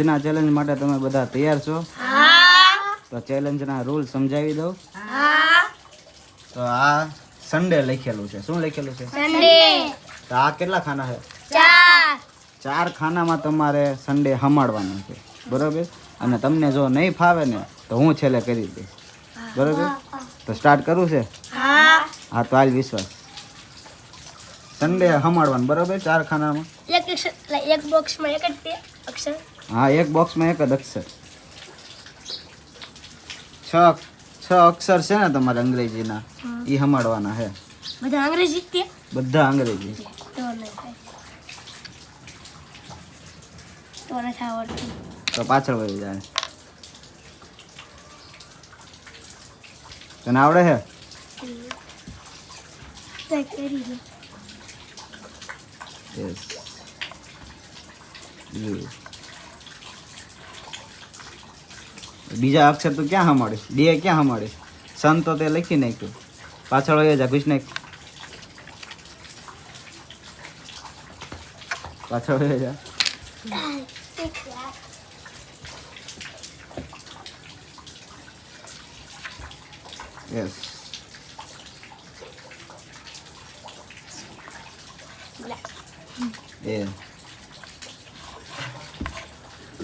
આજના ચેલેન્જ માટે તમે બધા તૈયાર છો? હા. તો ચેલેન્જના રૂલ સમજાવી દઉં. હા. તો આ સન્ડે લખેલું છે. શું લખેલું છે? સન્ડે. તો આ કેટલા ખાના છે? 4. 4 ખાનામાં તમારે સન્ડે હમાડવાનું છે, બરોબર? અને તમને જો નહીં ફાવે ને તો હું છેલ્લે કરી દઈશ, બરોબર? તો સ્ટાર્ટ કરવું છે? હા. હા તો હાલ વિશ્વાસ. સન્ડે હમાડવાનું, બરોબર? 4 ખાનામાં એક બોક્સમાં એક જ અક્ષર. હા, એક બોક્સમાં એક જ અક્ષર. 6 અક્ષર છે ને તમારે અંગ્રેજીના, એ હમાડવાના છે. બધા અંગ્રેજી કે? બધા અંગ્રેજી. તો નથી આવડતું. તો પાછળ વળી જાય. તને આવડે છે? યસ. બીજા અક્ષર તો ક્યાં હમાડીશ? ડે ક્યાં હમાડીશ? સન તો તે લખી નાખ્યું. પાછળ હોય જા, ઘૂસ નાખ. પાછળ હોય જા. યસ. એ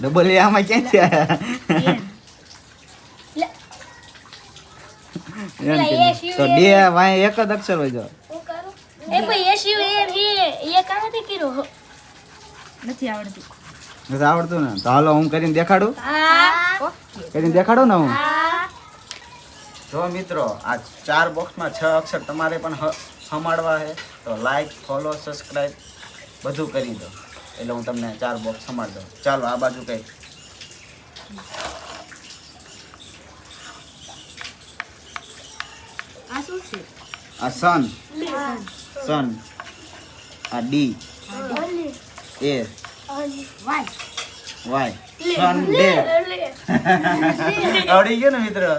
ડબલ એ આમાં ક્યાંથી આવ્યા? તો ડે વાય એક જ અક્ષર હોય જો. એ ભાઈ એસયુ એ કાંથી કર્યો? નથી આવડતું. નથી આવડતું ને? તો હાલો હું કરીને દેખાડું. હા. કરીને દેખાડું ને હું. જો મિત્રો, આ 4 બોક્સમાં 6 અક્ષર તમારે પણ હમાડવા છે. તો લાઈક, ફોલો, સબસ્ક્રાઈબ બધું કરી દો, એટલે હું તમને 4 બોક્સ સમાડ દઉં. ચાલો આ બાજુ કઈ. આ શું છે? આ સન, સન. આ ડી, એ, વાય, સન્ડે. આવડી ગયો ને મિત્રો?